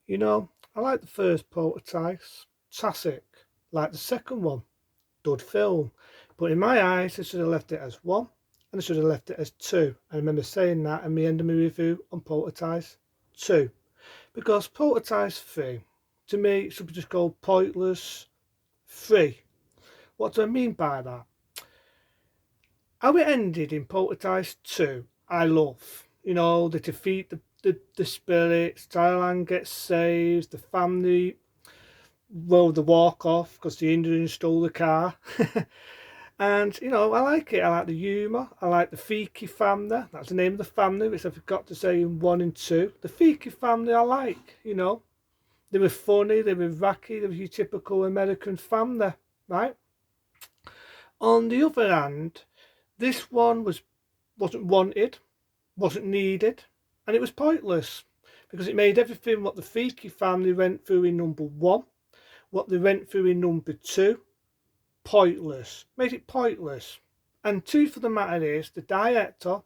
You know, I like the first Poltergeist, classic. Like the second one, good film. But in my eyes, I should have left it as one, and I should have left it as two. I remember saying that in the end of my review on Poltergeist 2. Because Poltergeist 3, to me, it should be just called Pointless 3. What do I mean by that? How it ended in Poltergeist 2, I love. You know, they defeat the spirits, Thailand gets saved, the family, well, the walk off because the Indians stole the car. And, you know, I like it. I like the humour. I like the Fiki family. That's the name of the family, which I forgot to say in 1 and 2. The Fiki family I like, you know. They were funny, they were wacky, they were your typical American family, right? On the other hand, this one wasn't wanted, wasn't needed, and it was pointless because it made everything what the Fiki family went through in number 1, what they went through in number 2, pointless. Made it pointless. And truth of the matter is, the director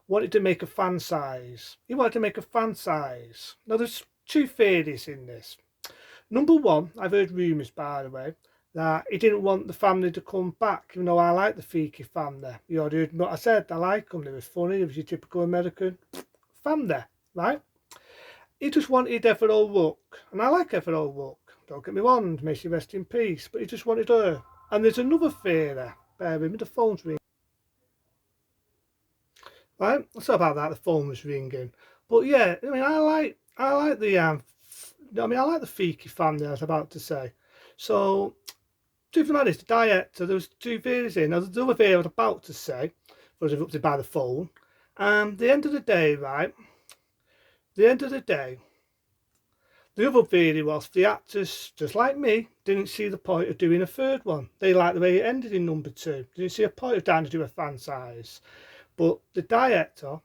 wanted to make a fan size. He wanted to make a fan size. Now, there's two theories in this. Number one, I've heard rumours, by the way, that he didn't want the family to come back. You know, I like the Fiki family. You know, heard what I said. I like them. They were funny. It was your typical American family, right? He just wanted Everall Rook. And I like Everall Rook. Don't get me wrong. May she rest in peace. But he just wanted her. And there's another theory. Bear with me. The phone's ringing. Right? Sorry about that. The phone was ringing. But yeah, I mean, I like the I like the Fiki family, I was about to say. So, truth of the matter is, the director, there was two theories in. Now, the other theory I was about to say, was interrupted by the phone. The end of the day, right? The end of the day, the other theory was the actors, just like me, didn't see the point of doing a third one. They liked the way it ended in number 2. Didn't see a point of trying to do a fan size. But the director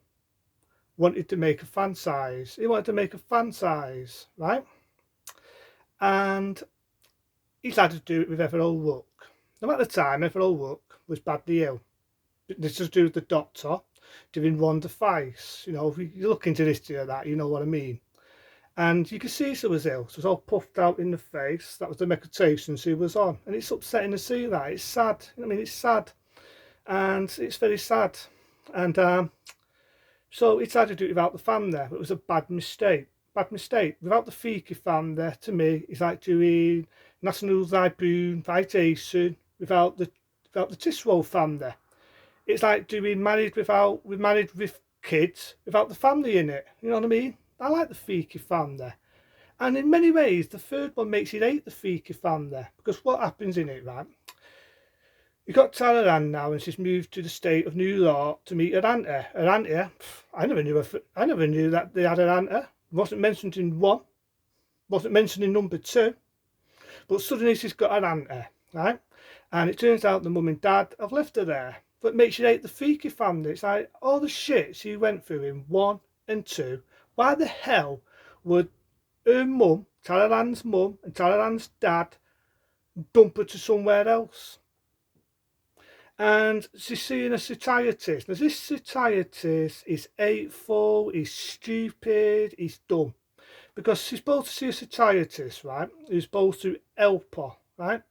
wanted to make a fan size. He wanted to make a fan size, right? And he tried to do it with Everall Rook. Now at the time, Everall Rook was badly ill. This was due to the doctor doing Wanda Face. You know, if you look into this to that, you know what I mean. And you could see she was ill. She was all puffed out in the face. That was the medication she was on. And it's upsetting to see that. It's sad. I mean, it's sad. And it's very sad. And so he tried to do it without the family. It was a bad mistake. Bad mistake. Without the Fiki family, to me, it's like doing National Lampoon Vacation without the Tisrol family. It's like doing Married with Kids without the family in it. You know what I mean? I like the Fiki family. And in many ways, the third one makes you hate the Fiki family. Because what happens in it, right? You've got Tara Ann now, and she's moved to the state of New York to meet her auntie. Her auntie, I never knew that they had an auntie. Wasn't mentioned in 1. Wasn't mentioned in number 2. But suddenly she's got an auntie, right? And it turns out the mum and dad have left her there. But it makes you hate the Fiki family. It's like all the shit she went through in 1 and 2. Why the hell would her mum, Tara Ann's mum and Tara Ann's dad dump her to somewhere else? And she's seeing a psychiatrist. Now this psychiatrist is hateful, he's stupid, he's dumb. Because she's supposed to see a psychiatrist, right? Who's supposed to help her, right?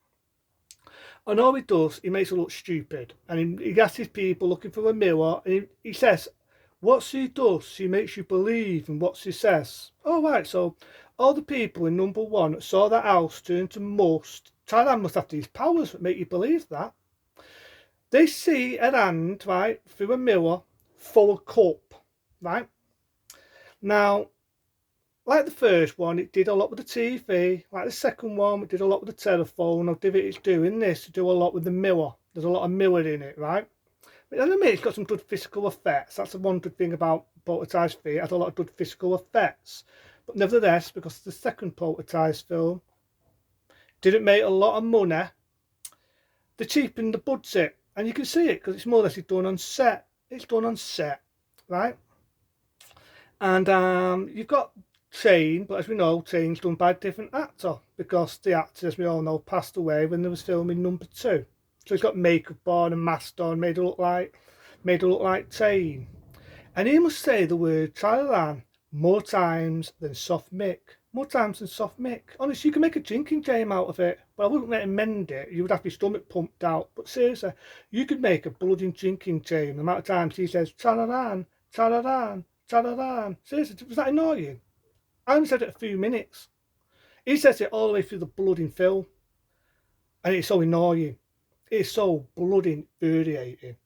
And all he does, he makes her look stupid. And he asks his people looking for a mirror, and he says, what she does, she makes you believe in what she says. Oh, right, so all the people in number 1 saw that house turn to must. Thailand must have these powers that make you believe that. They see a hand, right, through a mirror, full of cup, right? Now, like the first one, it did a lot with the TV. Like the second one, it did a lot with the telephone. I'll give it its doing this to do a lot with the mirror. There's a lot of mirror in it, right? But I mean, it's got some good physical effects. That's the one good thing about Poltergeist 3. It has a lot of good physical effects. But nevertheless, because the second Poltergeist film didn't make a lot of money, they cheapened the budget. And you can see it because it's more or less done on set. It's done on set, right? And you've got Train, but as we know, Train's done by a different actor because the actor, as we all know, passed away when they was filming number 2. So he's got makeup on and mask on, made her look like Train. And he must say the word Thailand more times than Soft Mick. more times than soft Mick. Honestly, you can make a drinking game out of it, but I wouldn't let him mend it. You would have your stomach pumped out. But seriously, you could make a bloody drinking game. The amount of times he says, "Chalaran, chalaran, chalaran." Seriously, was that annoying? I only said it a few minutes. He says it all the way through the bloody film, and it's so annoying. It's so bloody infuriating.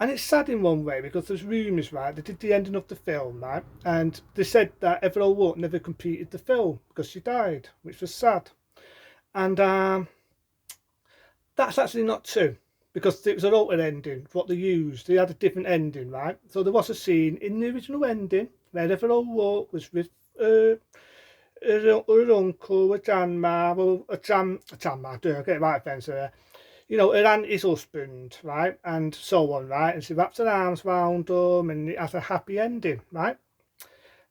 And it's sad in one way because there's rumours, right? They did the ending of the film, right? And they said that Everall Wood never completed the film because she died, which was sad. And that's actually not true because it was an altered ending. What they used, they had a different ending, right? So there was a scene in the original ending where Everall Wood was with her uncle, a grandma, well, a grandma, do I get it right, Spencer? You know, her aunt, his husband, right, and so on, right, and she wraps her arms round him, and it has a happy ending, right.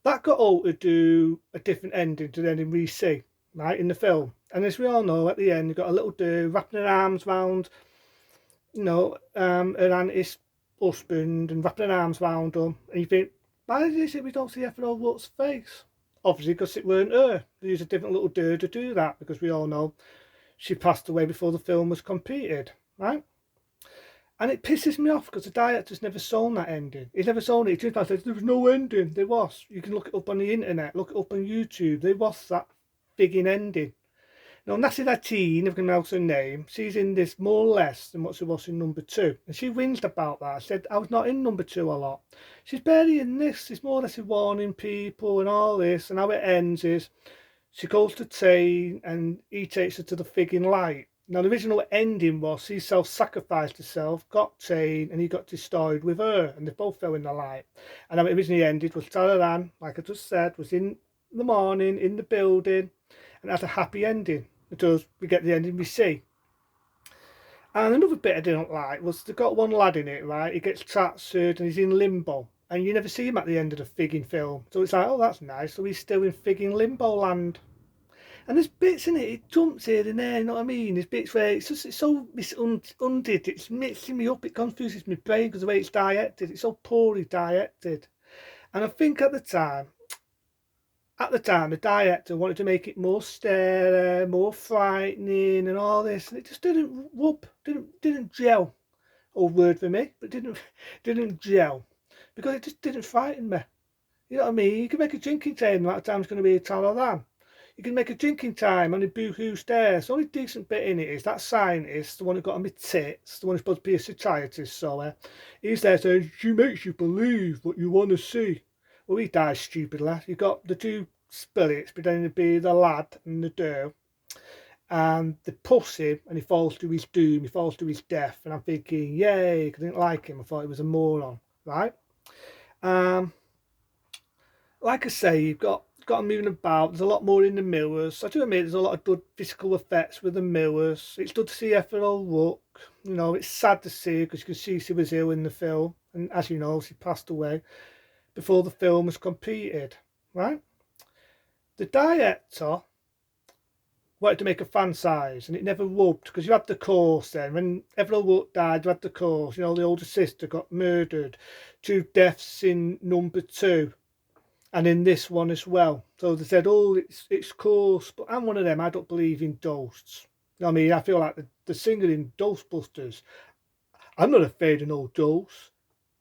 That got altered to a different ending to the ending we see, right, in the film. And as we all know, at the end, you got a little dude wrapping her arms round, you know, her aunt, his husband, and wrapping her arms round him, and you think, why is it we don't see Ethel Wood's face? Obviously, because it weren't her. They used a different little dude to do that because we all know she passed away before the film was completed, right? And it pisses me off because the director's never shown that ending. He's never shown it. He just says there was no ending. There was. You can look it up on the internet, look it up on YouTube. There was that frigging ending. Now, Nassie Lateen, if I can pronounce her name, she's in this more or less than what she was in number 2. And she whinged about that. I said, I was not in number 2 a lot. She's barely in this. She's more or less warning people and all this. And how it ends is she goes to Tane and he takes her to the frigging light. Now, the original ending was she self-sacrificed herself, got Tane, and he got destroyed with her, and they both fell in the light. And how it originally ended was Talaran, like I just said, was in the morning, in the building, and had a happy ending until we get the ending we see. And another bit I didn't like was they got one lad in it, right? He gets transferred and he's in limbo. And you never see him at the end of the frigging film. So it's like, oh, that's nice. So he's still in frigging limbo land. And there's bits in it, it jumps here and there, you know what I mean? There's bits where it's so misunded, it's mixing me up, it confuses my brain because the way it's directed, it's so poorly directed. And I think at the time, the director wanted to make it more scary, more frightening, and all this, and it just didn't whoop, didn't gel. Old word for me, but didn't gel because it just didn't frighten me. You know what I mean? You can make a drinking time, that time's going to be a Talaran. You can make a drinking time on the Boohoo stairs. The only decent bit in it is that scientist, the one who got on my tits, the one who's supposed to be a psychiatrist, so he's there saying, she makes you believe what you want to see. Well, he dies stupidly. You got the two spirits pretending to be the lad and the doe, and they push him and he falls to his doom, he falls to his death. And I'm thinking, yay, because I didn't like him. I thought he was a moron, right? Um, like I say, you've got them moving about. There's a lot more in the mirrors. I do admit there's a lot of good physical effects with the mirrors. It's good to see Ethel look. You know, it's sad to see because you can see she was ill in the film, and as you know, she passed away before the film was completed. Right? The director wanted to make a fan size, and it never rubbed because you had the course then. When Ethel Wood died, you had the course. You know, the older sister got murdered. 2 deaths in number 2. And in this one as well. So they said, oh, it's coarse, but I'm one of them. I don't believe in ghosts. I mean, I feel like the singer in Ghostbusters. I'm not afraid of no ghosts.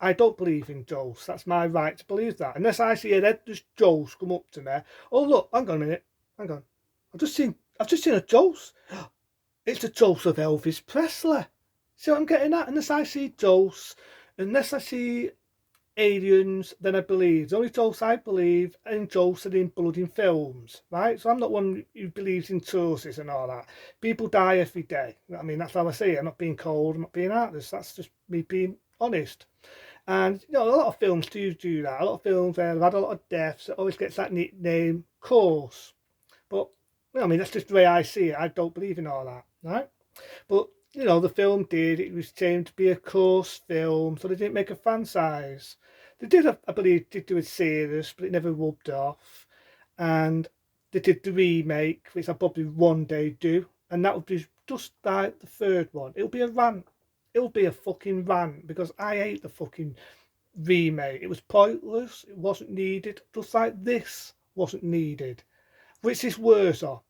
I don't believe in ghosts. That's my right to believe that. Unless I see a headless ghost come up to me. Oh look, hang on a minute. Hang on. I've just seen a ghost. It's the ghost of Elvis Presley. See what I'm getting at? Unless I see ghosts, unless I see aliens, then I believe. The only ghosts I believe in ghosts are in bloody films, right? So I'm not one who believes in sources and all that. People die every day. I mean, that's how I see it. I'm not being cold, I'm not being heartless. That's just me being honest. And you know, a lot of films do that. A lot of films where they've had a lot of deaths, it always gets that nickname, course. But I mean, that's just the way I see it. I don't believe in all that, right? But you know, the film did. It was aimed to be a course film, so they didn't make a fan size. They did, I believe, did do a series, but it never rubbed off. And they did the remake, which I'll probably one day do, and that would be just like the third one. It'll be a rant. It'll be a fucking rant because I hate the fucking remake. It was pointless. It wasn't needed. Just like this wasn't needed. Which is worse off?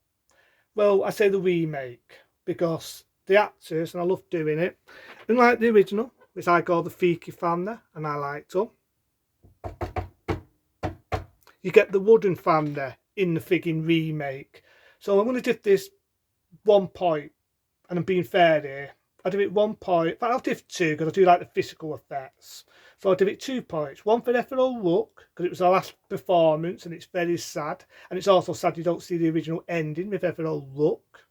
Well, I say the remake, because the actors, and I love doing it, unlike the original, which I call the Freaky Family, and I liked them, you get the wooden family in the frigging remake. So I'm going to give this 1 point, and I'm being fair here. I'll give it 1 point, but I'll give 2 because I do like the physical effects. So I'll give it 2 points. 1 for Ethel Rook because it was her last performance and it's very sad. And it's also sad you don't see the original ending with Ethel Rook.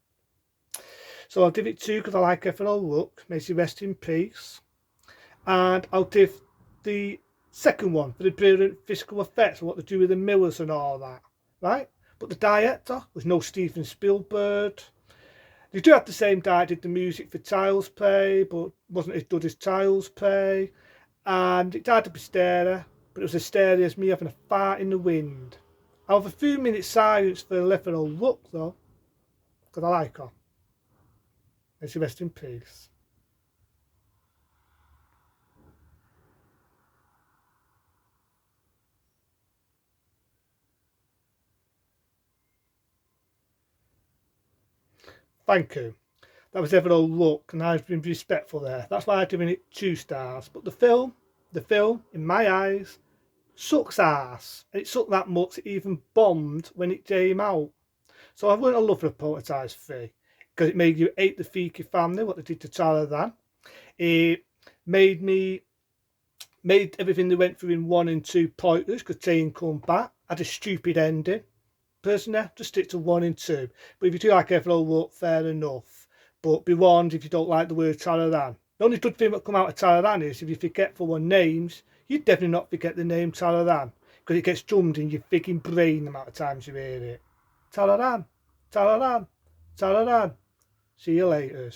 So I'll give it 2 because I like Ethel Rook. May she rest in peace. And I'll give the second one for the brilliant physical effects and what they do with the mirrors and all that. Right? But the director was no Steven Spielberg. They do have the same guy did the music for Child's Play, but wasn't as good as Child's Play. And it died of hysteria, but it was as hysteria as me having a fart in the wind. I'll have a few minutes silence for Ethel Rook though, because I like her. May she rest in peace. Thank you. That was Ethel Rook, and I've been respectful there. That's why I'm giving it 2 stars. But the film, in my eyes, sucks ass. And it sucked that much it even bombed when it came out. So I wouldn't have loved a Poltergeist 3 because it made you hate the Freaky Family, what they did to Tara Dan. It made everything they went through in 1 and 2 pointless because Jane come back, had a stupid ending. Personally, just stick to 1 and 2. But if you do like Ethel Rook, fair enough. But be warned if you don't like the word Tararan. The only good thing that come out of Tararan is if you forget for one names, you definitely not forget the name Tararan because it gets drummed in your freaking brain the amount of times you hear it. Tararan, Tararan, Tararan. See you later.